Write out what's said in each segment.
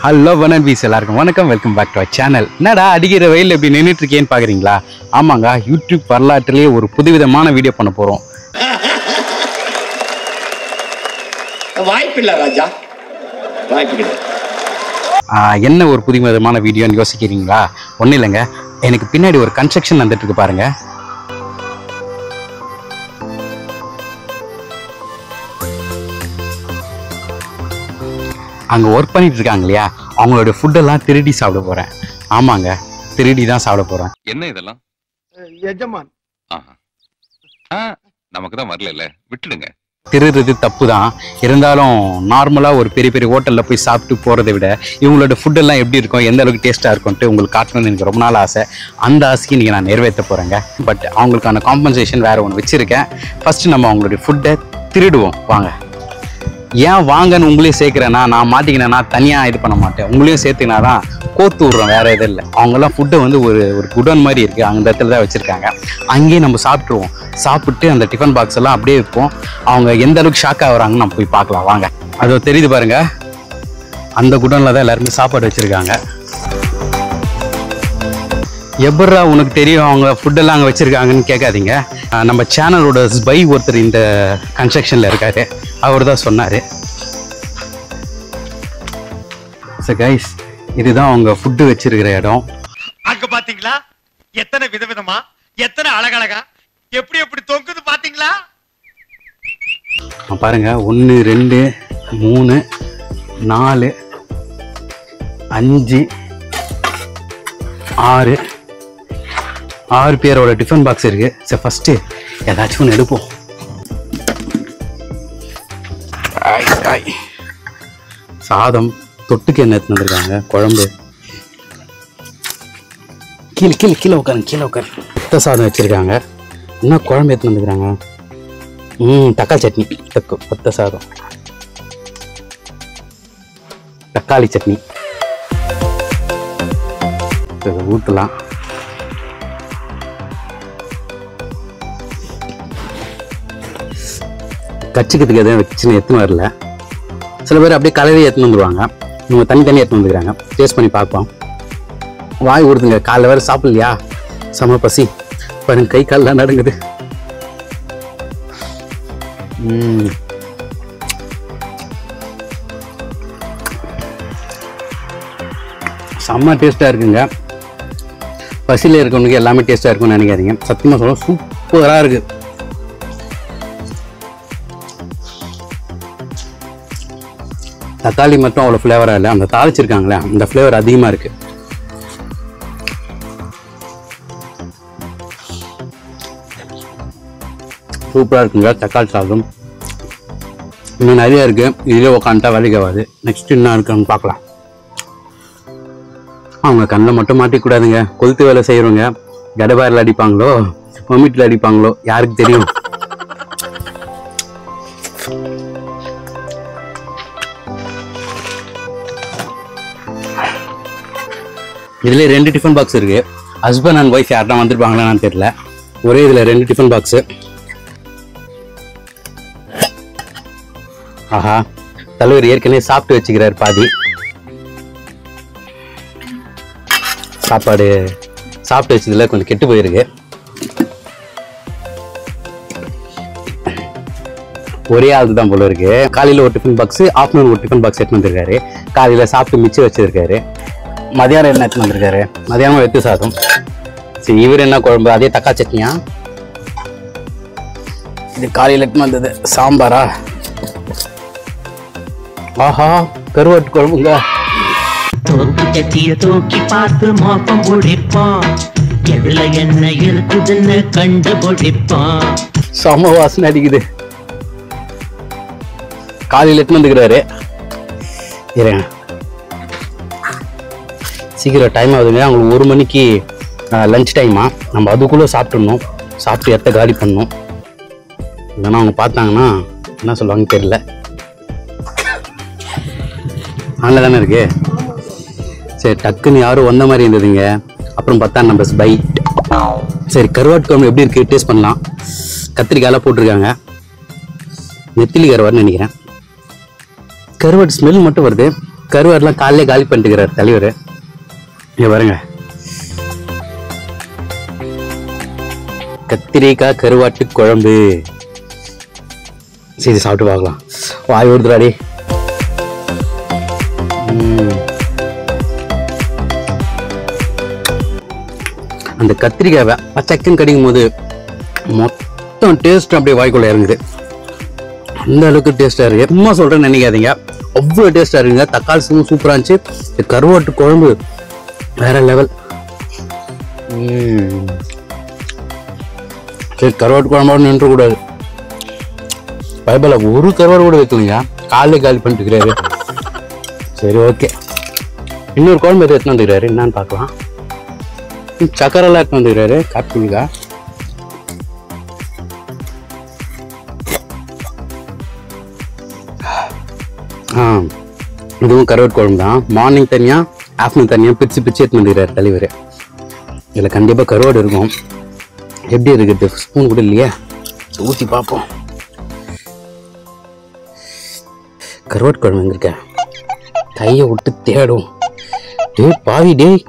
Hello வணக்கம் எல்லாருக்கும் வணக்கம், welcome back to our channel. என்னடா அடிக்கிற வெயில் எப்படி நின்றுட்டு இருக்கேன்னு பார்க்குறீங்களா? ஆமாங்க, யூடியூப் வரலாற்றிலேயே ஒரு புதுவிதமான வீடியோ பண்ண போகிறோம். வாய்ப்பில்லை ராஜா, வாய்ப்பு கிடையாது. என்ன ஒரு புதுவிதமான வீடியோன்னு யோசிக்கிறீங்களா? ஒன்றும் இல்லைங்க, எனக்கு பின்னாடி ஒரு கன்ஸ்ட்ரக்ஷன் வந்துட்டு இருக்கு பாருங்க. அங்கே ஒர்க் பண்ணிட்டு இருக்காங்க இல்லையா, அவங்களோட ஃபுட்டெல்லாம் திருடி சாப்பிட போகிறேன். ஆமாங்க, திருடி தான் சாப்பிட போகிறேன். என்ன இதெல்லாம்? எஜமான் நமக்கு தான் வரல, விட்டுடுங்க. திருடுறது தப்பு தான், இருந்தாலும் நார்மலாக ஒரு பெரிய பெரிய ஹோட்டலில் போய் சாப்பிட்டு போகிறத விட இவங்களோட ஃபுட்டெல்லாம் எப்படி இருக்கும், எந்த அளவுக்கு டேஸ்ட்டாக இருக்கும்ட்டு உங்களுக்கு காட்டணும்னு எனக்கு ரொம்ப நாள் ஆசை. அந்த ஆசைக்கு நீங்கள் நான் நிறைவேற்ற போகிறேங்க. பட் அவங்களுக்கான காம்பன்சேஷன் வேறு ஒன்று வச்சுருக்கேன். ஃபஸ்ட்டு நம்ம அவங்களுடைய ஃபுட்டை திருடுவோம் வாங்க. ஏன் வாங்கன்னு உங்களையும் சேர்க்குறேன்னா, நான் மாட்டிக்கினேன்னா தனியாக இது பண்ண மாட்டேன், உங்களையும் சேர்த்துக்கினா தான் கோத்து விட்றோம், வேறு எதுவும் இல்லை. அவங்கெல்லாம் ஃபுட்டை வந்து ஒரு குடோன் மாதிரி இருக்குது, அந்த இடத்துல தான் வச்சுருக்காங்க. அங்கேயே நம்ம சாப்பிட்ருவோம். சாப்பிட்டு அந்த டிஃபன் பாக்ஸ் எல்லாம் அப்படியே வைப்போம். அவங்க எந்த அளவுக்கு ஷாக் ஆகுறாங்கன்னு நம்ம போய் பார்க்கலாம் வாங்க. அது தெரியுது பாருங்க, அந்த குடோனில் தான் எல்லாருமே சாப்பாடு வச்சுருக்காங்க. எப்படா உனக்கு தெரியும் அவங்க ஃபுட்டெல்லாம் அங்கே வச்சுருக்காங்கன்னு கேட்காதீங்க. நம்ம சேனலோட ஸ்பை ஒருத்தர் இந்த கன்ஸ்ட்ரக்ஷனில் இருக்காரு, அவர் தான் சொன்னார். சார் கைஸ், இதுதான் அவங்க ஃபுட்டு வச்சிருக்கிற இடம். அங்க பாத்தீங்களா எத்தனை விதவிதமா, எத்தனை அழகழகா, எப்படி எப்படி தொங்குது பாத்தீங்களா? பாருங்க, 1 2 3 4 5 6 பேரோட டிஃபன் பாக்ஸ் இருக்கு. சரி, ஃபர்ஸ்ட் ஏதாச்சும் ஒன்று எடுப்போம். சாதம், தொட்டுக்கு என்ன எடுத்துன்னு வந்திருக்காங்க, குழம்பு. கீழே கீழே கீழே உட்காரு. கொத்த சாதம் வச்சிருக்காங்க. என்ன குழம்பு எடுத்துன்னு வந்துருக்காங்க? தக்காளி சட்னி, கொத்த சாதம், தக்காளி சட்னி ஊற்றலாம். கச்சிக்கிறதுக்கு எதுவும் வச்சுன்னு எடுத்துன்னு வரல. சில பேர் அப்படியே கலரி எடுத்துன்னு வந்துடுவாங்க, இவங்க தனி எடுத்துன்னு வந்துக்கிறாங்க. டேஸ்ட் பண்ணி பார்ப்போம். வாய் ஊறுதுங்க, காலைல வேறு சாப்பிட்லையா, செம பசி பாருங்க, கை கால்லாம் நடுங்குது. செம்ம டேஸ்ட்டாக இருக்குங்க. பசியில் இருக்கவனுக்கு எல்லாமே டேஸ்ட்டாக இருக்கும்னு நினைக்காதீங்க, சத்தியமாக சொல்ல சூப்பராக இருக்குது. தக்காளி மட்டும் அவ்வளோ ஃப்ளேவராக இல்லை, அந்த தாளிச்சிருக்காங்களே அந்த ஃப்ளேவர் அதிகமாக இருக்குது. சூப்பராக இருக்குங்க தக்காளி சாதம். இன்னும் நிறையா இருக்குது, இதிலே உக்காந்துட்டா வலிக்காது. நெக்ஸ்ட் என்ன இருக்குன்னு பார்க்கலாம். அவங்க கண்ணில் மட்டும் மாட்டிக்கூடாதுங்க, கொளுத்து வேலை செய்கிறவங்க கடபாரில் அடிப்பாங்களோ மம்மிட்டில் அடிப்பாங்களோ யாருக்கு தெரியும். இதுல 2 டிஃபன் பாக்ஸ் இருக்கு. ஹஸ்பண்ட் அண்ட் ஒய்ஃப் யார்தான் வந்துருப்பாங்களான்னு தெரியல. ஒரே இதுல 2 டிஃபன் பாக்ஸ். ஆஹா, தலைவர் ஏற்கனவே சாப்பிட்டு வச்சுக்கிறார் பாதி. சாப்பாடு சாப்பிட்டு வச்சதுல கொஞ்சம் கெட்டு போயிருக்கு. ஒரே ஆளுக்கு தான் போல இருக்கு. காலையில ஒரு டிஃபன் பாக்ஸ், ஆஃப்டர்நூன் ஒரு டிஃபன் பாக்ஸ் எடுத்து வந்திருக்காரு. காலையில சாப்பிட்டு மிச்சம் வச்சிருக்காரு. மதியானம் என்ன எடுத்து வந்திருக்காரு? மதியானம் வெத்து சாதம். சரி, இவர் என்ன குழம்பு? அதே தக்காளி சட்னியா? இது காலையில் எடுத்து வந்தது சாம்பாரா? ஆஹா, கருவாட்டு குழம்புங்க. தூக்கி பார்த்து மோப்பம் பிடிப்பான், எதுல என்ன இருக்குதுன்னு கண்டுபிடிப்பான். செம வாசனை அடிக்குது. காலையில் எடுத்து வந்துக்கிறாரு. இருங்க, சீக்கிரம் டைம் ஆகுதுங்க. அவங்களுக்கு 1 மணிக்கு லஞ்ச் டைமா. நம்ம அதுக்குள்ளே சாப்பிட்றணும், சாப்பிட்டு இடத்த காலி பண்ணணும். இல்லைன்னா அவங்க பார்த்தாங்கன்னா என்ன சொல்லுவாங்கன்னு தெரியல. ஆன்ல தானே இருக்கு. சரி, டக்குன்னு யாரும் வந்த மாதிரி இருந்ததுங்க. அப்புறம் பார்த்தா நம்ம பைட். சரி, கருவாட்டு குழம்பு எப்படி இருக்கு டேஸ்ட் பண்ணலாம். கத்திரிக்காயெல்லாம் போட்டிருக்காங்க. நெத்திலி கருவாடுன்னு நினைக்கிறேன். கருவாடு ஸ்மெல் மட்டும் வருது. கருவாடுலாம் காலையிலே காலி பண்ணிட்டுக்கிறார் தலைவர். இங்க பாருங்க, கத்திரிக்காய் கருவாட்டு குழம்பு. சரி சாப்பிட்டு பார்க்கலாம். வாய் ஊடுறாடி. அந்த கத்திரிக்காய் பச்சைக்கன் கடிக்கும் போது மொத்தம் டேஸ்ட் அப்படியே வாய்க்குள்ள இறங்குது. அந்த அளவுக்கு டேஸ்டா இருக்கு. சும்மா சொல்றேன்னு நினைக்காதீங்க, அவ்வளோ டேஸ்டா இருக்குங்க. தக்காளி சாதம் சூப்பரா இருந்துச்சு. கருவாட்டு குழம்பு வேற லெவல். சரி, கருவாட்டு குழம்போட நின்று கூடாது. பைபிள ஒரு கருவாடு கூட வைக்கலைங்க, காலையில் காலி பண்ணிட்டுக்கிறாரு. சரி ஓகே, இன்னொரு குழம்பு எது எடுத்துன்னு வந்துக்கிறாரு, என்னன்னு பார்க்கலாம். சக்கரெல்லாம் எடுத்துன்னு வந்துக்கிறாரு. காப்பிக்கா இதுவும் கருவாட்டு குழம்பு தான். மார்னிங் தனியா ஆஃப்டர்நூன் தனியா பிரிச்சு பிரிச்சு எடுத்துன்னு வந்துக்கிறாரு தலைவர். இதில் கண்டிப்பாக கருவாடு இருக்கும். எப்படி இருக்குது? ஸ்பூன் கூட இல்லையா? ஊற்றி பார்ப்போம். கருவாட்டு குழம்பு எங்க இருக்க? கையை விட்டு தேடும். டேய் பாவி, டேய்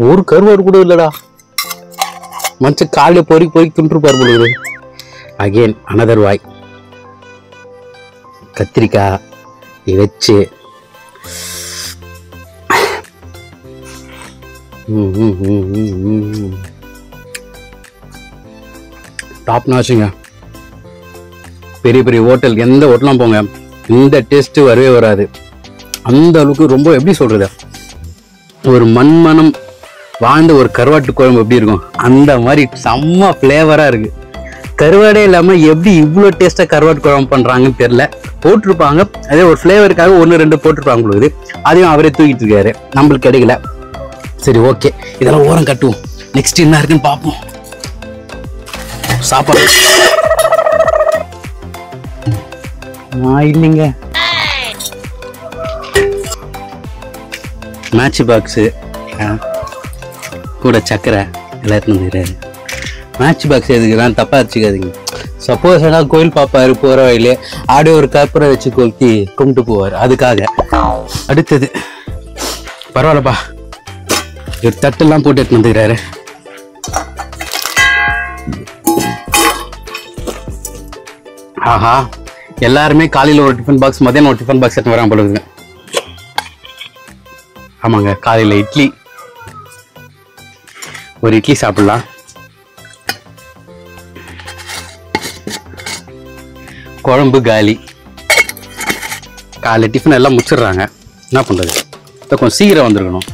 ஒரு கருவாடு கூட இல்லடா. மனுஷன் காலையில் பொறுக்கி துண்டுருப்பார் போடுது. அகெயின் அனதர் வாய். கத்திரிக்காய் வச்சு டாப் நாச்சுங்க. பெரிய பெரிய ஹோட்டல், எந்த ஹோட்டலாம் போங்க, இந்த டேஸ்ட் வரவே வராது. அந்த அளவுக்கு ரொம்ப எப்படி சொல்றது, ஒரு மண்மனம் வாழ்ந்த ஒரு கருவாட்டு குழம்பு எப்படி இருக்கும் அந்த மாதிரி செம்ம ஃப்ளேவரா இருக்கு. கருவாடே இல்லாம எப்படி இவ்வளோ டேஸ்டா கருவாட்டு குழம்பு பண்றாங்கன்னு தெரியல. போட்டிருப்பாங்க, அதே ஒரு ஃப்ளேவருக்காக 1-2 போட்டிருப்பாங்க பொழுது, அதையும் அவரே தூக்கிட்டு இருக்காரு, நம்மளுக்கு கிடைக்கல. சரி ஓகே, இதெல்லாம் ஓரம் கட்டுவோம். நெக்ஸ்ட் என்ன இருக்குன்னு பார்ப்போம். சாப்பாடு இல்லைங்க, மேட்ச் பாக்ஸு கூட சக்கரை எல்லாத்தையும் வந்துக்கிறாரு. மேட்ச் பாக்ஸ் எதுக்குறான்னு தப்பா வச்சுக்காதீங்க. சப்போஸ் ஏன்னா கோயில் பார்ப்பாரு போகிற வழியிலே அப்படியே ஒரு கற்பரை வச்சு கொளுத்தி கும்பிட்டு போவார், அதுக்காக. அடுத்தது பரவாயில்லப்பா, ஒரு தட்டெல்லாம் போட்டு எடுத்து வந்துக்கிறாரு. ஆஹா, எல்லாருமே காலையில் ஒரு டிஃபன் பாக்ஸ், மதியானம் ஒரு டிஃபன் பாக்ஸ் எடுத்து வராங்க போல. ஆமாங்க, காலையில் இட்லி, ஒரு இட்லி சாப்பிடலாம். குழம்பு காலி. காலை டிஃபன் எல்லாம் முடிச்சிடுறாங்க. என்ன பண்றது, கொஞ்சம் சீக்கிரம் வந்திருக்கணும்.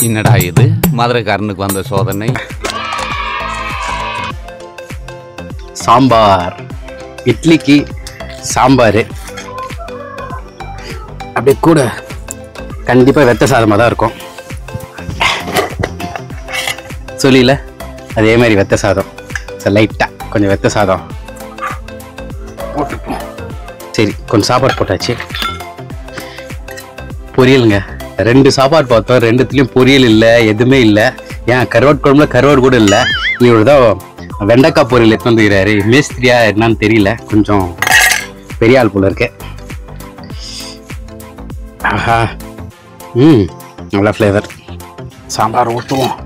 என்னடா இது மதுரைக்காரனுக்கு வந்த சோதனை. சாம்பார், இட்லிக்கு சாம்பார், அப்படியே கூட கண்டிப்பா வெத்த சாதமாக தான் இருக்கும். சொல்லில அதே மாதிரி வெத்த சாதம், லைட்டா கொஞ்சம் வெத்த சாதம் போட்டுப்போம். சரி, கொஞ்சம் சாப்பாடு போட்டாச்சு. பொரியலுங்க, 2 சாப்பாடு பார்த்தோம், 2த்துலயும் பொரியல் இல்லை, எதுவுமே இல்லை. ஏன் கருவாட்டு குழம்புல கருவாடு கூட இல்லை. இவர் தான் வெண்டைக்காய் பொரியல் எடுத்து வந்துக்கிறாரு. மேஸ்திரியா என்னன்னு தெரியல, கொஞ்சம் பெரிய ஆள் போல இருக்கு. ஆஹா, நல்ல ஃப்ளேவர். சாம்பார் ஊற்றுவோம்.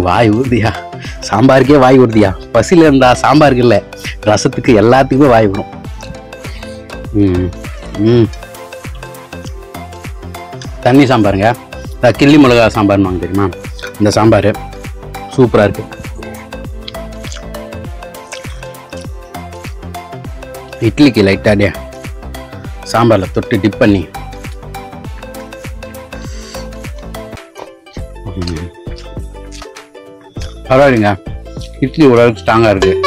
வாய் ஊறுதியா, சாம்பாருக்கே வாய் ஊறுதியா. பசியில இருந்தா சாம்பாருக்கு இல்லை, ரசத்துக்கு எல்லாத்துக்குமே வாய் வரும். தண்ணி சாம்பாருங்க, கிள்ளி மிளகா சாம்பார்னு வாங்க தெரியுமா, இந்த சாம்பார் சூப்பரா இருக்கு. இட்லிக்கு லைட்டாக சாம்பாரில் தொட்டு டிப் பண்ணி பரவாயில்லைங்க. இட்லி ஓரளவுக்கு ஸ்ட்ராங்காக இருக்குது.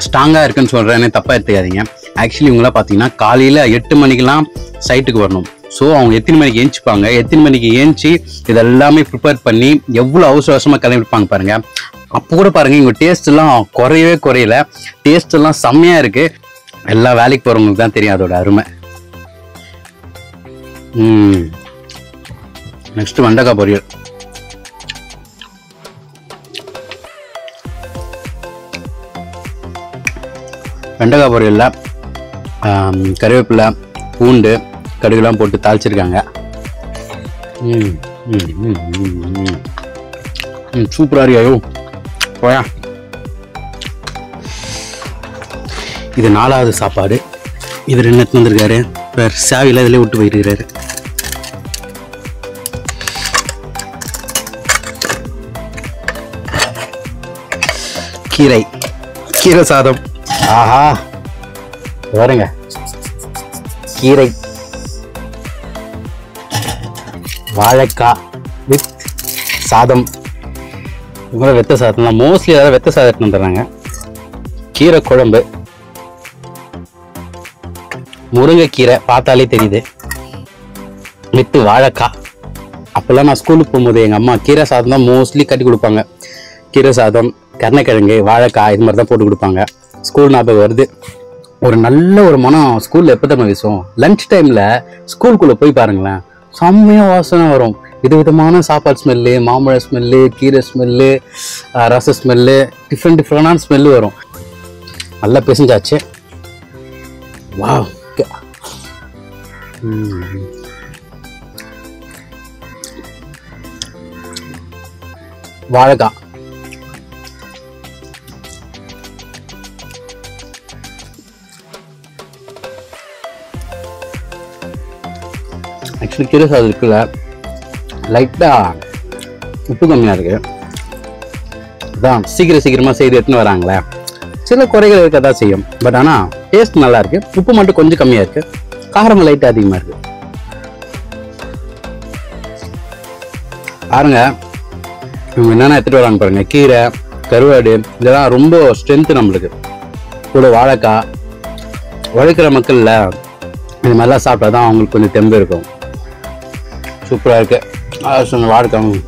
ஸ்ட்ராங்காக இருக்குன்னு சொல்கிறேன்னே தப்பாக எடுத்துக்காதீங்க. ஆக்சுவலி இவங்களாம் பார்த்தீங்கன்னா காலையில் 8 மணிக்கெலாம் சைட்டுக்கு வரணும். ஸோ அவங்க எத்தனை மணிக்கு ஏஞ்சிப்பாங்க, எத்தனை மணிக்கு ஏஞ்சி இதெல்லாமே ப்ரிப்பேர் பண்ணி எவ்வளோ அவசரமாக கிளம்பிப்பாங்க பாருங்கள். அப்போ கூட பாருங்கள், இவங்க டேஸ்ட்லாம் குறையவே குறையல. டேஸ்ட் எல்லாம் செம்மையாக இருக்குது. எல்லா வேலைக்கு போகிறவங்களுக்கு தான் தெரியும் அதோட அருமை. நெக்ஸ்ட் வெண்டைக்காய் பொரியல். வெண்டைக்காய் பொரியலில் கருவேப்பிலை, பூண்டு, கடுகுலாம் போட்டு தாளிச்சிருக்காங்க. சூப்பராக இருக்காயோ போயா. இது 4வது சாப்பாடு. இவர் என்ன வந்திருக்காரு, சாவியில் இதில் விட்டு போயிருக்கிறாரு. கீரை சாதம். ஆஹா பாருங்க, கீரை வாழைக்காய் வித் சாதம். இவங்க வெத்த சாதம் தான் மோஸ்ட்லி, அதாவது வெத்த சாதம் வந்துடுறாங்க. கீரை குழம்பு, முருங்கைக்கீரை பார்த்தாலே தெரியுது, வித்து வாழைக்காய். அப்போல்லாம் நான் ஸ்கூலுக்கு போகும்போது எங்கள் அம்மா கீரை சாதம் தான் மோஸ்ட்லி கட்டி கொடுப்பாங்க. கீரை சாதம், கருணைக்கிழங்கு, வாழைக்காய் இது மாதிரி தான் போட்டு கொடுப்பாங்க. ஸ்கூல் ஞாபகம் வருது. ஒரு நல்ல ஒரு மனம் ஸ்கூலில் எப்போ தான் வீசும். லன்ச் டைமில் ஸ்கூலுக்குள்ளே போய் பாருங்களேன், செம்மையாக வாசனை வரும். விதவிதமான சாப்பாடு ஸ்மெல்லு, மாம்பழ ஸ்மெல்லு, கீரை ஸ்மெல்லு, ரச ஸ்மெல்லு, டிஃப்ரெண்டான ஸ்மெல்லு வரும். நல்லா பிசைஞ்சாச்சு. வா வாழைக்காய் ஆக்சுவலி கீரை சாதம் இருக்குல்ல, லைட்டாக உப்பு கம்மியாக இருக்கு. அதான் சீக்கிரமாக செய்து எடுத்துன்னு வராங்களே, சில குறைகள் இருக்க தான் செய்யும். பட் ஆனால் டேஸ்ட் நல்லா இருக்கு. உப்பு மட்டும் கொஞ்சம் கம்மியாக இருக்கு, காரம் லைட்டாக அதிகமாக இருக்கு. பாருங்க இவங்க என்னென்ன எடுத்துகிட்டு வராங்க பாருங்க. கீரை, கருவாடு, இதெல்லாம் ரொம்ப ஸ்ட்ரென்த்து நம்மளுக்கு. கூட வாழைக்காய். உழைக்கிற மக்களில் இது மாதிரிலாம் சாப்பிட்டா தான் அவங்களுக்கு கொஞ்சம் தெம்பு இருக்கும். சூப்பராக இருக்கு வாழைக்காய்.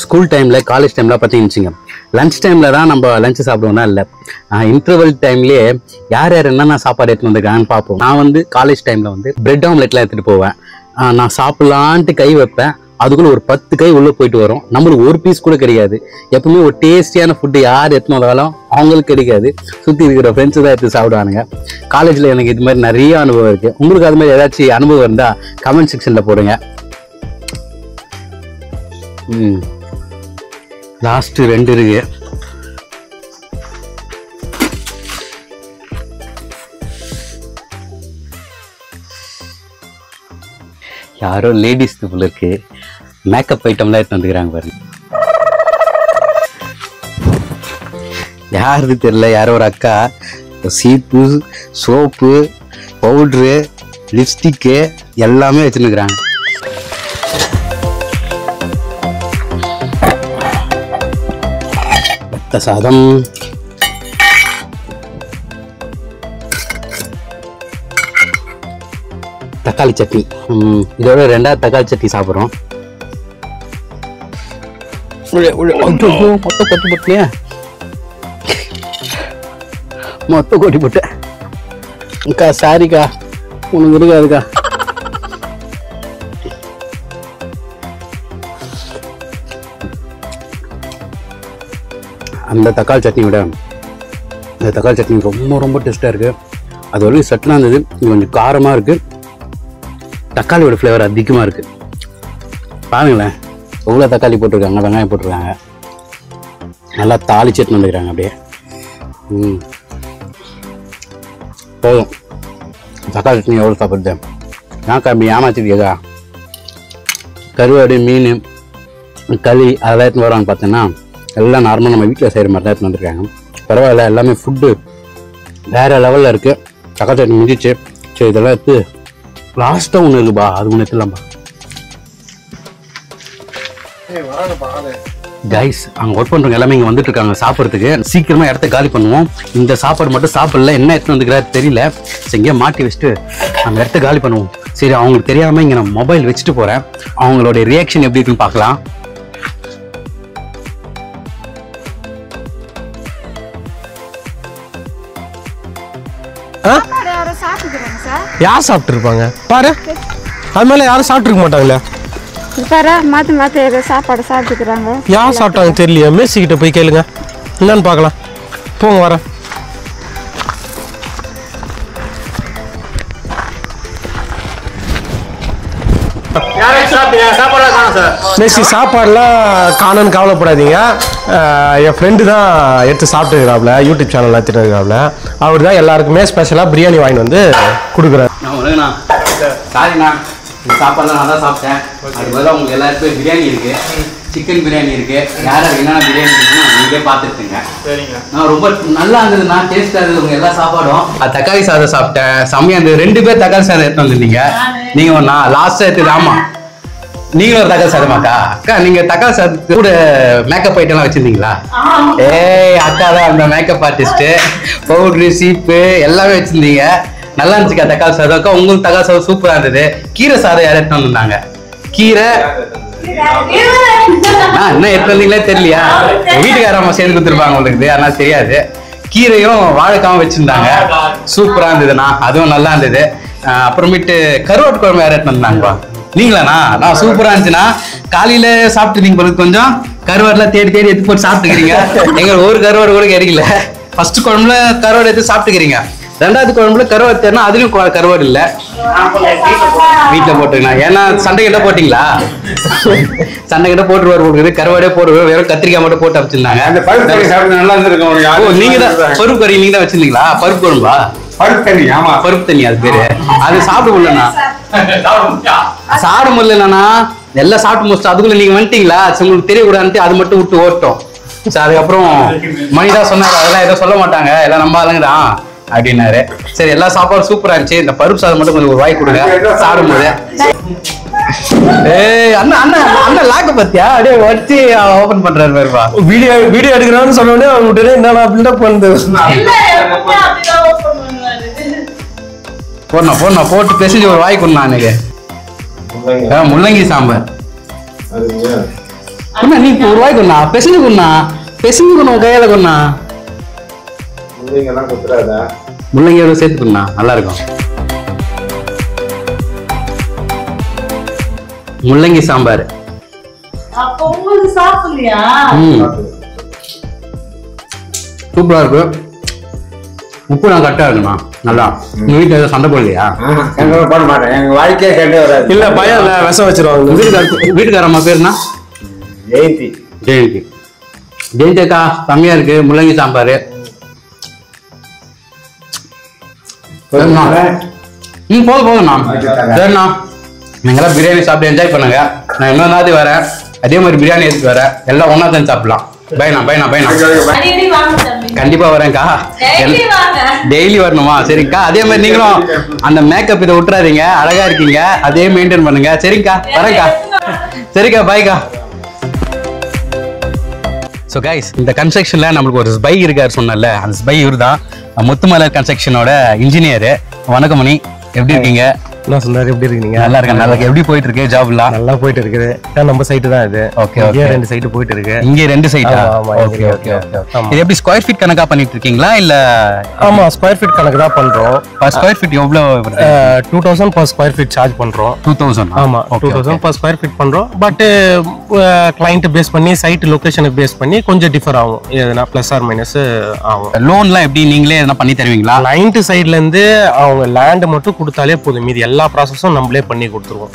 ஸ்கூல் டைமில், காலேஜ் டைமில் பார்த்தீங்கன்னு லன்ச் டைமில் தான் நம்ம லஞ்சு சாப்பிடுவோம்னா இல்லை, இன்டர்வல் டைம்லேயே யார் என்னென்ன சாப்பாடு எடுத்துன்னு வந்திருக்காங்கன்னு பார்ப்போம். நான் காலேஜ் டைமில் பிரெட் ஆம்லெட்லாம் எடுத்துகிட்டு போவேன். நான் சாப்பிட்லான்ட்டு கை வைப்பேன், அதுக்குள்ளே ஒரு 10 கை உள்ளே போயிட்டு வரும். நம்மளுக்கு ஒரு பீஸ் கூட கிடைக்காது. எப்பவுமே ஒரு டேஸ்டியான ஃபுட்டு யார் எடுத்துன்னு வந்தாலும் அவங்களுக்கு கிடைக்காது. சுற்றி இருக்கிற ஃப்ரெண்ட்ஸு தான் எடுத்து சாப்பிடுவானுங்க. காலேஜில் எனக்கு இது மாதிரி நிறைய அனுபவம் இருக்குது. உங்களுக்கு அது மாதிரி ஏதாச்சும் அனுபவம் இருந்தால் கமெண்ட் செக்ஷனில் போடுங்க. லாஸ்ட்டு 2 இருக்கு. யாரோ லேடிஸ் போல இருக்கு, மேக்கப் ஐட்டம்லாம் எடுத்து வந்துக்கிறாங்க பாருங்க. யாருக்கு தெரியல, யாரோ ஒரு அக்கா சீப்பு, சோப்பு, பவுட்ரு, லிப்ஸ்டிக்கு எல்லாமே வச்சுருக்கிறாங்க. வெத்த சாதம், தக்காளி சட்னி. இதோட 2வது தக்காளி சட்னி சாப்பிட்றோம். மொத்த கொட்டி போட்டியா, மொத்த கொட்டி போட்டேன். அக்கா சாரிக்கா, உனக்கு இருக்காதுக்கா. அந்த தக்காளி சட்னி விட இந்த தக்காளி சட்னி ரொம்ப ரொம்ப டேஸ்ட்டாக இருக்குது. அது வரைக்கும் சட்னாக இருந்தது, இது கொஞ்சம் காரமாக இருக்குது. தக்காளியோட ஃப்ளேவர் அதிகமாக இருக்குது. பாருங்களேன் எவ்வளோ தக்காளி போட்டிருக்காங்க, வெங்காயம் போட்டிருக்காங்க, நல்லா தாளிச்சு எடுத்துன்னு வந்துக்கிறாங்க அப்படியே. போதும், தக்காளி சட்னி எவ்வளோ சாப்பிடுது. நான் அப்படி ஏமாத்திருக்கேதா. கருவாடு, மீன், களி அதெல்லாம் எடுத்துன்னு வரான்னு பார்த்தீங்கன்னா எல்லாம் நார்மலாக நம்ம வீட்டில் செய்கிற மாதிரி தான் எடுத்துன்னு வந்துருக்காங்க. பரவாயில்ல, எல்லாமே ஃபுட்டு வேறு லெவலில் இருக்குது. தக்காளி சட்னி முடிஞ்சிச்சு. சரி, இதெல்லாம் எடுத்து லாஸ்ட்டாக ஒன்று இருக்குப்பா, அது ஒன்று எடுத்துலாம்பா. கைஸ், அங்கே ஒர்க் பண்ணுறவங்க எல்லாமே இங்கே வந்துட்டு இருக்காங்க சாப்பிட்றதுக்கு. சீக்கிரமாக இடத்த காலி பண்ணுவோம். இந்த சாப்பாடு மட்டும் சாப்பிடல, என்ன எடுத்துன்னு வந்துக்கிறாரு தெரியல. எங்கேயா மாட்டி வச்சுட்டு அந்த இடத்த காலி பண்ணுவோம். சரி, அவங்களுக்கு தெரியாமல் இங்கே நான் மொபைல் வச்சுட்டு போகிறேன். அவங்களோட ரியாக்ஷன் எப்படி இருக்குன்னு பார்க்கலாம். சாப்பிட்டுக்கிறாங்க சார். யார் சாப்பிட்டுருப்பாங்க பாரு, அது மேலே யாரும் சாப்பிட்ருக்க மாட்டாங்களே. பாரு மாற்றி மாற்றி ஏதோ சாப்பாடு சாப்பிட்டுக்கிறாங்க. யார் சாப்பிட்டாங்க தெரியலையா, மேசிக்கிட்ட போய் கேளுங்க, என்னன்னு பார்க்கலாம். போங்க வரேன். மேசி சாப்பாடுலாம் காணுன்னு கவலைப்படாதீங்க. என் ஃப்ரெண்டு தான் எடுத்து சாப்பிட்டுருக்காப்புல, யூடியூப் சேனல் நடத்திட்டு இருக்காப்புல. அவர் தான் எல்லாருக்குமே ஸ்பெஷலாக பிரியாணி வாங்கிட்டு வந்து கொடுக்குறாரு. சாரிண்ணா, இந்த சாப்பாடுலாம் நான் தான் சாப்பிட்டேன். அது பதிலாக உங்களுக்கு எல்லாருக்குமே பிரியாணி இருக்கு, சிக்கன் பிரியாணி இருக்கு. யாரும் என்னென்ன பிரியாணி இருக்குன்னா நீங்களே பார்த்துருக்கீங்க. நான் ரொம்ப நல்லா இருந்ததுண்ணா, டேஸ்ட்டாக இருந்தது உங்க எல்லா சாப்பாடும். தக்காளி சாதம் சாப்பிட்டேன், செம்மையா இருந்தது. 2 பேர் தக்காளி சாதம் எடுத்து வந்திருந்தீங்க. நீங்க ஒண்ணா லாஸ்ட்டாக எடுத்தது? ஆமா, நீங்களும் ஒரு தக்காளி சாதமாக்கா? அக்கா நீங்க தக்காளி சாதத்து கூட மேக்கப் ஐட்டம்லாம் வச்சிருந்தீங்களா? ஏய் அக்கா தான் அந்த மேக்கப் ஆர்டிஸ்ட். பவுட்ரு சீப்பு எல்லாமே வச்சிருந்தீங்க. நல்லா இருந்துச்சுக்கா தக்காளி சாதம். அக்கா உங்களுக்கு தக்காளி சாதம் சூப்பரா இருந்தது. கீரை சாதம் யாரும் எடுத்து வந்திருந்தாங்க? கீரை என்ன எடுத்து வந்தீங்களே தெரியலையா? வீட்டுக்காரம்மா சேர்ந்து கொடுத்துருப்பாங்க உங்களுக்கு, அதனால தெரியாது. கீரையும் வாழைக்காவும் வச்சிருந்தாங்க, சூப்பரா இருந்ததுண்ணா, அதுவும் நல்லா இருந்தது. அப்புறமேட்டு கருவாட்டு குழம்பு யாரும் எடுத்து வந்தாங்கப்பா? நீங்களாண்ணா? நான் சூப்பரா இருந்துச்சுன்னா காலையில சாப்பிட்டு நீங்க பொழுது கொஞ்சம் கருவாடுலாம் தேடி தேடி எடுத்து போட்டு சாப்பிட்டுக்கிறீங்க. எங்களுக்கு ஒரு கருவாடு கூட கிடைக்கல. ஃபர்ஸ்ட் குழம்புல கருவாடு எடுத்து சாப்பிட்டுக்கிறீங்க, 2வது குழம்புல கருவாடு தேடினா அதுலயும் கருவாடு இல்ல. வீட்டுல போட்டுக்கலாம். ஏன்னா சண்டை கிட்ட போட்டீங்களா? சண்டை கிட்ட போட்டுருவாரு போடுறது, கருவாடே போடுவாரு, வெறும் கத்திரிக்காய் மட்டும் போட்டு வச்சிருந்தாங்க. நீங்க தான் பருப்பு கறி நீங்க தான் வச்சிருந்தீங்களா? பருப்பு குழம்பா? பருப்பு தண்ணி. ஆமா பருப்பு தண்ணி அது பேரு. அது சாப்பிட முடியலண்ணா, சாப்பிட முடியலண்ணா. எல்லாம் சாப்பிட்டு முடிச்சு அதுக்குள்ள நீங்க வந்துட்டீங்களா? உங்களுக்கு தெரியக்கூடாதுன்ட்டு அது மட்டும் விட்டு ஓட்டோம். அதுக்கப்புறம் மணிதான் சொன்னாரு, அதெல்லாம் எதுவும் சொல்ல மாட்டாங்க, எல்லாம் நம்ம ஆளுங்கதான் அப்படின்னாரு. சரி எல்லா சாப்பாடும் சூப்பரா இருந்துச்சு, இந்த பருப்பு சாதம் மட்டும் கொஞ்சம் ஒரு வாய் கொடுங்க சாப்பிடும்போது. ஏய் அண்ணா அண்ணா அண்ணா லாக்க பத்தியா அப்படியே வச்சு ஓபன் பண்றாரு பாருப்பா. வீடியோ எடுக்கிறான்னு சொன்ன உடனே அவங்க என்ன பில்டப் பண்ணுது. போடணும் போட்டு பேசி ஒரு வாய் கொடுண்ணா அன்னைக்கு. முள்ளங்கி சாம்பார் நீ ஒரு வாய் கொண்டா பெசஞ்சு கொண்டா, பெசஞ்சு கொண்டா கையால கொண்டா. முள்ளங்கியோட சேர்த்து கொண்டா நல்லா இருக்கும். முள்ளங்கி சாம்பார் சூப்பரா இருக்கு. உப்பு நான் கரெக்டா இருக்குண்ணா நல்லா. உங்க வீட்டுல ஏதோ சண்டை போடலையா? போட மாட்டேன், எங்க வாழ்க்கையே சண்டை வராது. இல்ல பையன் விஷம் வச்சிருவாங்க. வீட்டுக்காரம்மா பேருனா ஜெயந்தி. ஜெயந்தி. ஜெயந்தி அக்கா செம்மையா இருக்கு முள்ளங்கி சாம்பார். போதும்ண்ணா. சரிண்ணா, நீங்களாம் பிரியாணி சாப்பிட்டு என்ஜாய் பண்ணுங்க. நான் இன்னொரு நாள் வரேன், அதே மாதிரி பிரியாணி எடுத்து வரேன், எல்லாம் ஒன்னா தான் சாப்பிடலாம். பையனா பையனா பையனா கண்டிப்பா வரேன்க்கா. டெய்லி வரணுமா? சரிக்கா. அதே மாதிரி நீங்களும் அந்த மேக்கப் இதை விட்டுறாதீங்க, அழகா இருக்கீங்க, அதே மெயின்டைன் பண்ணுங்க. சரிக்கா வரேன்க்கா. சரிக்கா பாய்க்கா. ஸோ கைஸ், இந்த கன்ஸ்ட்ரக்ஷன்ல நம்மளுக்கு ஒரு ஸ்பை இருக்காரு சொன்னல, அந்த ஸ்பை இவர் தான் முத்துமலர் கன்ஸ்ட்ரக்ஷனோட இன்ஜினியர். வணக்கம் மணி, எப்படி இருக்கீங்க? என்ன சொன்னாரு, எப்படி இருக்கீங்க? நல்லா இருக்கேன். நல்லா எப்படி போயிட்டு இருக்கு ஜாப்லாம்? நல்லா போயிட்டு இருக்குது. நம்ம சைட்டு தான் இது. Okay okay. 2 சைட்டு போயிட்டு இருக்கு. இங்க 2 சைட்டா? Okay okay okay. இது எப்படி ஸ்கொயர் ஃபீட் கணக்கா பண்ணிட்டு இருக்கீங்களா இல்ல? ஆமா ஸ்கொயர் ஃபீட் கணக்கு தான் பண்றோம். ஸ்கொயர் ஃபீட் எவ்வளவு வருது? 2000 per square feet சார்ஜ் பண்றோம். 2000? ஆமா 2000 per square feet பண்றோம். பட் கிளையண்ட் பேஸ் பண்ணி சைட் லொகேஷனுக்கு பேஸ் பண்ணி கொஞ்சம் டிஃபர் ஆகும், எதுனா பிளஸ் ஆர் மைனஸ் ஆகும். லோன்லாம் எப்படி நீங்களே எதனா பண்ணி தருவீங்களா? கிளையண்ட் சைடுல இருந்து அவங்க லேண்ட் மட்டும் கொடுத்தாலே போதும், மீதி எல்லா ப்ராசஸும் நம்மளே பண்ணி கொடுத்துருவோம்.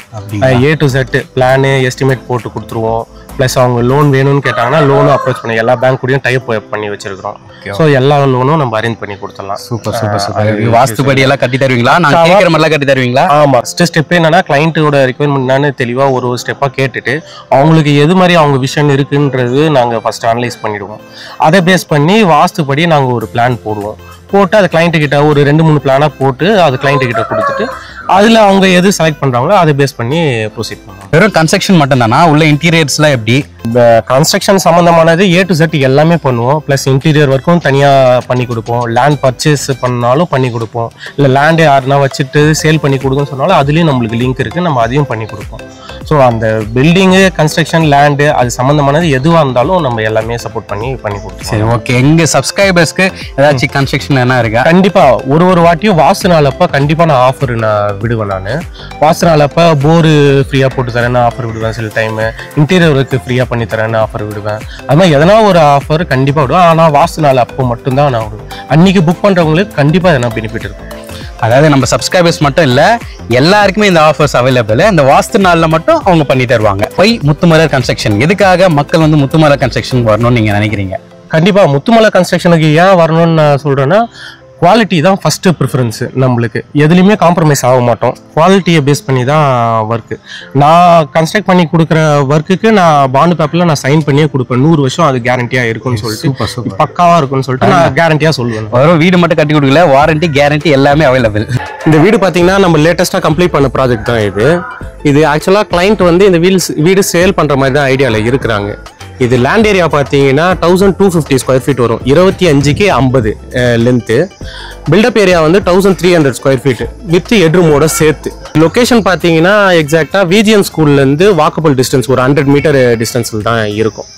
A to Z plan estimate போட்டு கொடுத்துருவோம். பிளஸ் அவங்க லோன் வேணும்னு கேட்டாங்கன்னா லோனும் அப்ரோச் பண்ணி எல்லா பேங்க் கூடயும் டைப் பண்ணி வச்சிருக்கிறோம். ஸோ எல்லா லோனும் நம்ம அரேஞ்ச் பண்ணி கொடுத்துடலாம். Super super super. வாஸ்துபடி எல்லாம் கட்டி தருவீங்களா? நான் கேட்குற மாதிரிலாம் கட்டி தருவீங்களா? ஆமா ஸ்டெப் என்னன்னா கிளையண்ட்டோட ரிக்வயர்மெண்ட் என்னன்னு தெளிவா ஒரு ஸ்டெப்பா கேட்டுட்டு அவங்களுக்கு எது மாதிரி அவங்க விஷன் இருக்குன்றது நாங்க ஃபர்ஸ்ட் அனலைஸ் பண்ணிடுவோம். அதை பேஸ் பண்ணி வாஸ்துபடி நாங்க ஒரு பிளான் போடுவோம். போட்டு அது கிளைண்ட் கிட்ட ஒரு 2-3 பிளானா போட்டு அது கிளைண்ட் கிட்ட கொடுத்துட்டு அதுல அவங்க எது செலக்ட் பண்றாங்களோ அதை பேஸ் பண்ணி ப்ரொசீட் பண்ணுவோம். வெறும் கன்ஸ்ட்ரக்ஷன் மட்டும் தானா? உள்ள இன்டீரியர்ஸ்லாம் எப்படி? இந்த கன்ஸ்ட்ரக்ஷன் சம்மந்தமானது A to Z எல்லாமே பண்ணுவோம். ப்ளஸ் இன்டீரியர் ஒர்க்கும் தனியாக பண்ணி கொடுப்போம். லேண்ட் பர்ச்சேஸ் பண்ணாலும் பண்ணி கொடுப்போம். இல்லை லேண்டு யாருன்னா வச்சுட்டு சேல் பண்ணி கொடுக்குன்னு சொன்னாலும் அதுலேயும் நம்மளுக்கு லிங்க் இருக்குது, நம்ம அதையும் பண்ணி கொடுப்போம். ஸோ அந்த பில்டிங்கு கன்ஸ்ட்ரக்ஷன் லேண்டு அது சம்மந்தமானது எதுவாக இருந்தாலும் நம்ம எல்லாமே சப்போர்ட் பண்ணி கொடுப்போம். சரி, ஓகே. எங்கள் சப்ஸ்கிரைபர்ஸ்க்கு ஏதாச்சும் கன்ஸ்ட்ரக்ஷன் என்ன இருக்கா? கண்டிப்பாக ஒரு வாட்டியும் வாஸ்து நாளப்போ கண்டிப்பாக நான் ஆஃபர் நான் விடுவேன். நான் வாஸ்து நாளப்போ போரு ஃப்ரீயாக போட்டு தரேன்னு ஆஃபர் விடுவேன். சில டைமு இன்டீரியர் ஒர்க்கு ஃப்ரீயாக பண்ணி தரேன்னு ஆஃபர் விடுவேன். அது மாதிரி எதனா ஒரு ஆஃபர் கண்டிப்பாக விடுவேன். ஆனால் வாஸ்து நாள் அப்போ மட்டும்தான் நான் விடுவேன். அன்றைக்கி புக் பண்ணுறவங்களுக்கு கண்டிப்பாக எதனா பெனிஃபிட் இருக்கும். அதாவது நம்ம சப்ஸ்கிரைபர்ஸ் மட்டும் இல்லை, எல்லாருக்குமே இந்த ஆஃபர்ஸ் அவைலபிள். இந்த வாஸ்து நாளில் மட்டும் அவங்க பண்ணி தருவாங்க. போய் முத்துமலர் கன்ஸ்ட்ரக்ஷன் எதுக்காக மக்கள் வந்து முத்துமலர் கன்ஸ்ட்ரக்ஷன் வரணும்னு நீங்கள் நினைக்கிறீங்க? கண்டிப்பாக முத்துமலர் கன்ஸ்ட்ரக்ஷனுக்கு ஏன் வரணும்னு நான் சொல்கிறேன்னா, குவாலிட்டி தான் ஃபஸ்ட்டு ப்ரிஃபரன்ஸு. நம்மளுக்கு எதுலேயுமே காம்ப்ரமைஸ் ஆக மாட்டோம். குவாலிட்டியை பேஸ் பண்ணி தான் ஒர்க்கு. நான் கன்ஸ்ட்ரக்ட் பண்ணி கொடுக்குற ஒர்க்குக்கு நான் பாண்டு பேப்பரில் நான் சைன் பண்ணியே கொடுப்பேன். 100 வருஷம் அது கேரண்டியாக இருக்குன்னு சொல்லிட்டு, பக்காவாக இருக்குன்னு சொல்லிட்டு நான் கேரண்டியாக சொல்லுவேன். ஒரு வீடு மட்டும் கட்டி கொடுக்கல, வாரண்டி கேரண்டி எல்லாமே அவைலபிள். இந்த வீடு பார்த்தீங்கன்னா நம்ம லேட்டஸ்ட்டாக கம்ப்ளீட் பண்ண ப்ராஜெக்ட் தான் இது ஆக்சுவலாக கிளைண்ட் வந்து இந்த வீடு சேல் பண்ணுற மாதிரி தான் ஐடியாவில் இருக்கிறாங்க. இது லேண்ட் ஏரியா பார்த்தீங்கன்னா 1250 ஸ்கொயர் ஃபீட் வரும். 25க்கு 50 லென்த்து. பில்டப் ஏரியா வந்து 1300 ஸ்கொயர் ஃபீட் வித் ஹெட்ரூமோட சேர்த்து. லொக்கேஷன் பார்த்தீங்கன்னா எக்ஸாக்டாக விஜிஎன் ஸ்கூல்லேருந்து வாக்கபிள் டிஸ்டன்ஸ் ஒரு 100 மீட்டர் டிஸ்டன்ஸில் தான் இருக்கும்.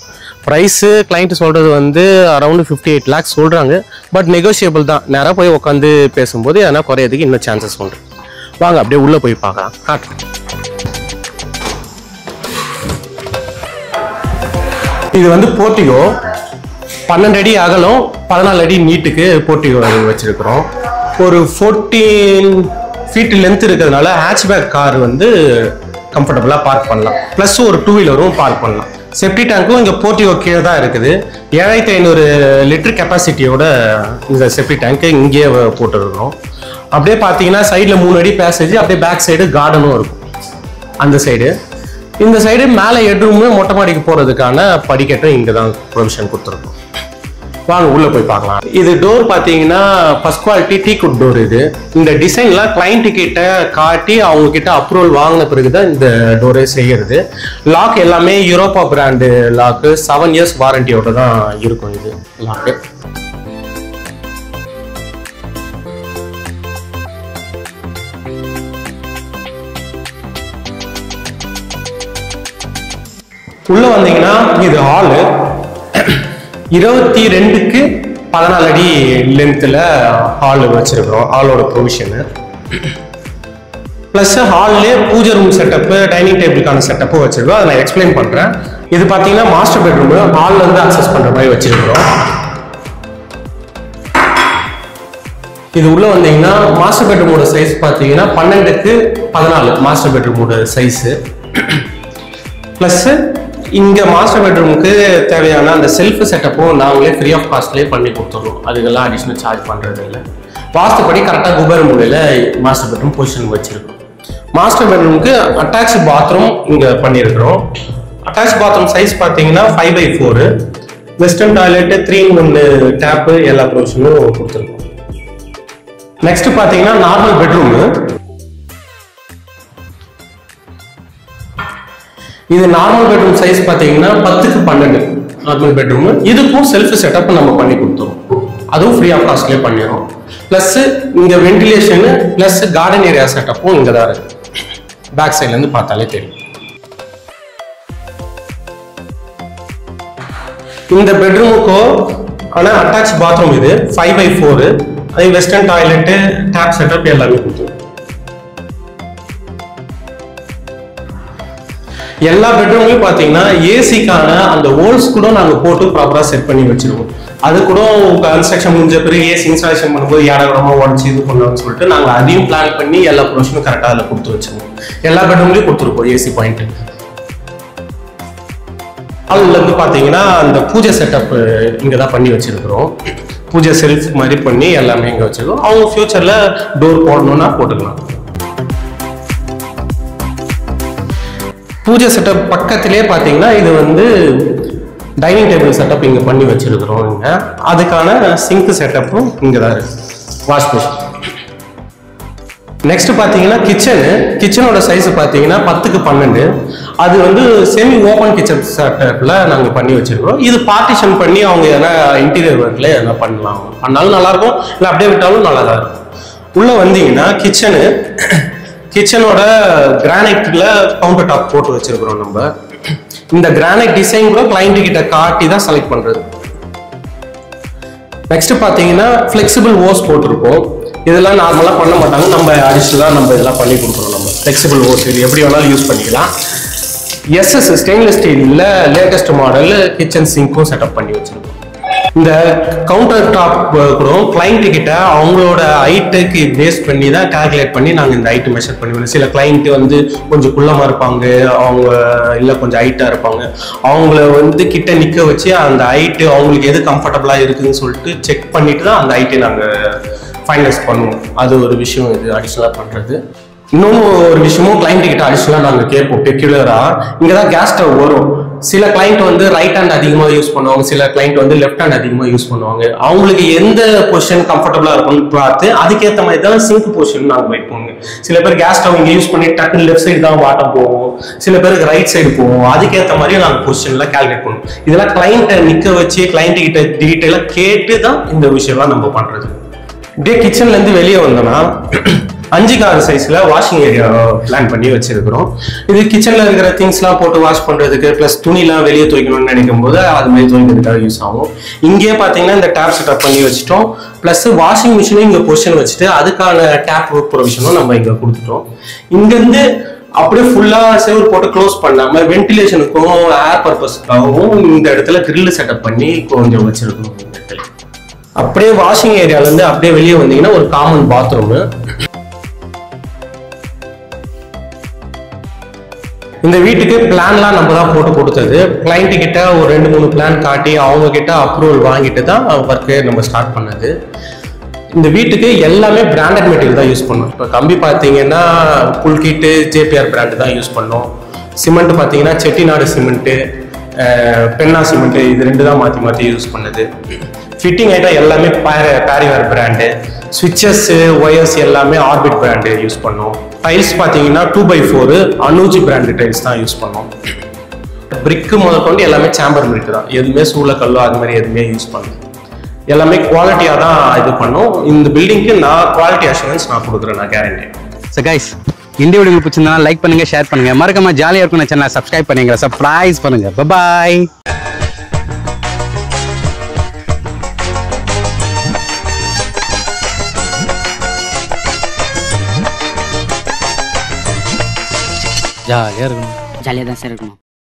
ப்ரைஸு கிளைண்ட் சொல்கிறது வந்து அரௌண்ட் 58 lakhs சொல்கிறாங்க. பட் நெகோஷியபிள் தான். நேராக போய் உட்காந்து பேசும்போது எதனா குறையதுக்கு இன்னும் சான்சஸ் உண்டு. வாங்க அப்படியே உள்ளே போய் பார்க்கலாம். காட்டுறேன். இது வந்து போர்ட்டிகோ. 12 அடி அகலம், 14 அடி நீட்டுக்கு போர்ட்டிகோ வச்சிருக்கிறோம். ஒரு 14 ஃபீட் லென்த் இருக்கிறதுனால ஹேட்ச்பேக் கார் வந்து கம்ஃபர்டபுளாக பார்க் பண்ணலாம். ப்ளஸ் ஒரு 2 வீலரும் பார்க் பண்ணலாம். செப்டி டேங்க்கும் இங்கே போர்ட்டிகோ கீழே தான் இருக்குது. 7500 லிட்டர் கெப்பாசிட்டியோட இந்த செப்டி டேங்க்கு இங்கேயே போட்டுருக்கிறோம். அப்படியே பார்த்தீங்கன்னா சைடில் 3 அடி பேசேஜ், அப்படியே பேக் சைடு கார்டனும் இருக்கும். அந்த சைடு இந்த சைடு மேலே ஹெட்ரூமு மொட்டை மாடிக்கு போகிறதுக்கான படிக்கட்டும் இங்கே தான் ப்ரொவிஷன் கொடுத்துருக்கோம். வாங்க உள்ளே போய் பார்க்கலாம். இது டோர் பார்த்தீங்கன்னா ஃபர்ஸ்ட் குவாலிட்டி டீக்குட் டோர். இந்த டிசைன்லாம் கிளைண்ட் கிட்ட காட்டி அவங்க கிட்ட அப்ரூவல் வாங்கின பிறகு தான் இந்த டோரே செய்கிறது. லாக் எல்லாமே யூரோப்பா பிராண்டு லாக்கு. 7 years வாரண்டியோட தான் இருக்கும் இது லாக்கு. உள்ள வந்தீங்கன்னா இது ஹாலு. 22க்கு 14 அடி லென்த்தில் ஹால் வச்சிருக்கிறோம். ஹாலோட ப்ரொவிஷனு ப்ளஸ் ஹால்லே பூஜை ரூம் செட்டப்பு, டைனிங் டேபிளுக்கான செட்டப்பும் வச்சிருக்கோம். அதை நான் எக்ஸ்பிளைன் பண்ணுறேன். இது பார்த்தீங்கன்னா மாஸ்டர் பெட்ரூமு. ஹாலில் இருந்து அக்சஸ் பண்ணுற மாதிரி வச்சிருக்கிறோம். இது உள்ள வந்தீங்கன்னா மாஸ்டர் பெட்ரூமோட சைஸ் பார்த்தீங்கன்னா 12க்கு 14 மாஸ்டர் பெட்ரூமோட சைஸு. ப்ளஸ் இங்கே மாஸ்டர் பெட்ரூமுக்கு தேவையான அந்த செல்ஃப் செட்டப்பும் நாங்களே ஃப்ரீ ஆஃப் காஸ்ட்லேயே பண்ணி கொடுத்துருவோம். அதுக்கெல்லாம் அடிஷ்னல் சார்ஜ் பண்ணுறது இல்லை. வாஸ்துப்படி கரெக்டாக குபேர மூலையில் மாஸ்டர் பெட்ரூம் பொசிஷன் வச்சுருக்கோம். மாஸ்டர் பெட்ரூமுக்கு அட்டாச் பாத்ரூம் இங்கே பண்ணியிருக்கிறோம். அட்டாச் பாத்ரூம் சைஸ் பார்த்தீங்கன்னா 5x4. Western toilet 3-in-1 tape எல்லா ப்ரொவிஷனும் கொடுத்துருக்கோம். நெக்ஸ்ட் பார்த்தீங்கன்னா நார்மல் பெட்ரூமு. இது நார்மல் பெட்ரூம் சைஸ் பார்த்தீங்கன்னா 10க்கு 12 நார்மல் பெட்ரூமு. இதுக்கும் செல்ஃப் செட்டப் நம்ம பண்ணி கொடுத்துருவோம். அதுவும் ஃப்ரீ ஆஃப் காஸ்ட்லேயே பண்ணிடுறோம். ப்ளஸ் இங்கே வென்டிலேஷனு ப்ளஸ் கார்டன் ஏரியா செட்டப்பும் இங்கே தான் இருக்கு. பேக் சைட்லேருந்து பார்த்தாலே தெரியும். இந்த பெட்ரூமுக்கோ ஆனால் அட்டாச் பாத்ரூம் இது 5x4. அதே வெஸ்டர்ன் டாய்லெட்டு டேப் செட்டப் எல்லாமே கொடுத்துருவோம். எல்லா பெட்ரூம்லையும் பார்த்தீங்கன்னா ஏசிக்கான அந்த ஹோல்ஸ் கூட நாங்கள் போட்டு ப்ராப்பராக செட் பண்ணி வச்சிருவோம். அது கூட கன்ஸ்ட்ரக்ஷன் முடிஞ்ச பிறகு ஏசி இன்ஸ்டாலேஷன் பண்ணும்போது இடமா உடச்சி இது பண்ணலாம்னு சொல்லிட்டு நாங்கள் அதையும் பிளான் பண்ணி எல்லா ப்ரொவிஷனும் கரெக்டாக அதில் கொடுத்து வச்சிருவோம். எல்லா பெட்ரூம்லையும் கொடுத்துருப்போம் ஏசி பாயிண்ட். அதுலேருந்து பார்த்தீங்கன்னா அந்த பூஜை செட்டப் இங்கே தான் பண்ணி வச்சிருக்கிறோம். பூஜை செல்ஃப் மாதிரி பண்ணி எல்லாமே இங்கே வச்சிருக்கோம். அவங்க ஃபியூச்சரில் டோர் போடணும்னா போட்டுக்கலாம். பூஜை செட்டப் பக்கத்திலே பார்த்தீங்கன்னா இது வந்து டைனிங் டேபிள் செட்டப் இங்கே பண்ணி வச்சிருக்கிறோம். இங்கே அதுக்கான சிங்க் செட்டப்பும் இங்கே தான் இருக்கு. வாஷ் மிஷின் நெக்ஸ்ட் பார்த்தீங்கன்னா கிச்சனோட சைஸ் பார்த்தீங்கன்னா 10x12. அது வந்து செமி ஓப்பன் கிச்சன் செட்டப்ல நாங்கள் பண்ணி வச்சிருக்கோம். இது பார்ட்டிஷன் பண்ணி அவங்க எதனா இன்டீரியர் ஒர்க்ல எதனா பண்ணலாம், பண்ணாலும் நல்லா இருக்கும், இல்லை அப்படியே விட்டாலும் நல்லா தான் இருக்கும். உள்ள வந்தீங்கன்னா கிச்சனோட கிரானைட்ல கவுண்டர் டாப் போட்டு வச்சிருக்கிறோம். நம்ம இந்த கிரானைட் டிசைன் கூட கிளைண்ட் கிட்ட காட்டி தான் செலக்ட் பண்றது. நெக்ஸ்ட் பார்த்தீங்கன்னா ஃபிளெக்சிபிள் ஓஸ் போட்டிருக்கோம். இதெல்லாம் நார்மலாக பண்ண மாட்டாங்க, நம்ம அடிஷனலாக நம்ம இதெல்லாம் பண்ணி கொடுக்குறோம். நம்ம ஃபிளெக்சிபிள் ஓஸ் இது எப்படி வேணாலும் யூஸ் பண்ணிக்கலாம். எஸ்எஸ் ஸ்டெயின்லெஸ் ஸ்டீலில் லேட்டஸ்ட் மாடல் கிச்சன் சிங்க்கும் செட்டப் பண்ணி வச்சிருக்கோம். இந்த கவுண்டர் டாப் கூட கிளைண்ட் கிட்ட அவங்களோட ஹைட்டுக்கு பேஸ் பண்ணி தான் கால்குலேட் பண்ணி நாங்கள் இந்த ஹைட்டு மெஷர் பண்ணுவோம். சில கிளைண்ட் வந்து கொஞ்சம் குள்ளமாக இருப்பாங்க, அவங்க இல்லை கொஞ்சம் ஹைட்டாக இருப்பாங்க. அவங்கள வந்து கிட்ட நிற்க வச்சு அந்த ஹைட்டு அவங்களுக்கு எது கம்ஃபர்டபுளாக இருக்குதுன்னு சொல்லிட்டு செக் பண்ணிட்டு தான் அந்த ஹைட்டை நாங்கள் ஃபைனலைஸ் பண்ணுவோம். அது ஒரு விஷயம் இது அடிஷ்னலாக பண்ணுறது. இன்னொன்று ஒரு விஷயமும் கிளைண்ட் கிட்ட அடிஷ்னலாக நாங்கள் கேட்போம். பெக்யூலராக இங்கே தான் கேஸ் ஸ்டவ் வரும். சில கிளைண்ட் வந்து ரைட் ஹேண்ட் அதிகமாக யூஸ் பண்ணுவாங்க, சில கிளைண்ட் வந்து லெஃப்ட் ஹேண்ட் அதிகமாக யூஸ் பண்ணுவாங்க. அவங்களுக்கு எந்த பொசிஷன் கம்ஃபர்டபுளாக இருக்கும்னு பார்த்து அதுக்கேற்ற மாதிரி தான் சிங்க் பொசிஷன் நாங்கள் வைப்போங்க. சில பேர் கேஸ் ஸ்டவ் இங்கே யூஸ் பண்ணி டக்குன்னு லெஃப்ட் சைடு தான் வாட்டம் போவோம், சில பேருக்கு ரைட் சைடு போவோம். அதுக்கேற்ற மாதிரி நாங்கள் பொசிஷன்லாம் கால்குலேட் பண்ணுவோம். இதெல்லாம் கிளைண்ட்டை நிற்க வச்சு கிளைண்ட் கிட்ட டீட்டெயிலாக கேட்டு தான் இந்த விஷயம்லாம் நம்ம பண்ணுறது. இப்படியே கிச்சன்லேருந்து வெளியே வந்தோம்னா 5x6 சைஸ்ல வாஷிங் ஏரியா பிளான் பண்ணி வச்சிருக்கிறோம். இது கிச்சன்ல இருக்கிற திங்ஸ்லாம் போட்டு வாஷ் பண்றதுக்கு பிளஸ் துணிலாம் வெளியே துவைக்கணும்னு நினைக்கும் போது அது மாதிரி துவைக்கிறதுக்காக யூஸ் ஆகும். இங்கே பார்த்தீங்கன்னா இந்த டேப் செட்டப் பண்ணி வச்சுட்டோம். பிளஸ் வாஷிங் மிஷினும் இங்கே பொசிஷன் வச்சுட்டு அதுக்கான டேப் ப்ரொவிஷனும் நம்ம இங்கே கொடுத்துட்டோம். இங்கேருந்து அப்படியே ஃபுல்லா செவர் போட்டு க்ளோஸ் பண்ணாம வென்டிலேஷனுக்கும் ஏர் பர்பஸ்க்காகவும் இந்த இடத்துல கிரில் செட்டப் பண்ணி கொஞ்சம் வச்சிருக்கோம். அப்படியே வாஷிங் ஏரியால இருந்து அப்படியே வெளியே வந்தீங்கன்னா ஒரு காமன் பாத்ரூம். இந்த வீட்டுக்கு பிளான்லாம் நம்ம தான் போட்டு கொடுத்தது. கிளைண்ட் கிட்ட ஒரு 2-3 பிளான் காட்டி அவங்க கிட்ட அப்ரூவல் வாங்கிட்டு தான் ஒர்க்கே நம்ம ஸ்டார்ட் பண்ணது. இந்த வீட்டுக்கு எல்லாமே பிராண்டட் மெட்டீரியல் தான் யூஸ் பண்ணோம். இப்போ கம்பி பார்த்தீங்கன்னா புல்கிட்டு ஜேபிஆர் பிராண்டு தான் யூஸ் பண்ணோம். சிமெண்ட் பார்த்தீங்கன்னா செட்டிநாடு சிமெண்ட்டு, பென்னா சிமெண்ட்டு, இது 2 தான் மாற்றி யூஸ் பண்ணது. ஃபிட்டிங் ஐட்டம் எல்லாமே பேரிவேர் பிராண்டு. ஸ்விட்சஸ் ஒயர்ஸ் எல்லாமே ஆர்பிட் பிராண்டு யூஸ் பண்ணோம். டைல்ஸ் பார்த்தீங்கன்னா 2x4 அனுஜி பிராண்டு டைல்ஸ் தான் யூஸ் பண்ணோம். பிரிக்கு முதற்கொண்டு எல்லாமே சாம்பர் பிரிக் தான், எதுவுமே சூளக்கல்லோ அது மாதிரி எதுவுமே யூஸ் பண்ணோம். எல்லாமே குவாலிட்டியாக தான் இது பண்ணோம். இந்த பில்டிங்க்கு நான் குவாலிட்டி அஷூரன்ஸ் நான் கொடுக்குறேன், நான் கேரண்டி. ஸோ கைஸ், இந்த வீடியோ உங்களுக்கு பிடிச்சிருந்தா லைக் பண்ணுங்க, ஷேர் பண்ணுங்க, மறக்காம ஜாலியாக இருக்கும் சேனலை சப்ஸ்கிரைப் பண்ணுங்க, சர்ப்ரைஸ் பண்ணுங்க. பாய். ஜாலியாக இருக்கணும். ஜாலியாக தான் சார் இருக்கணும்.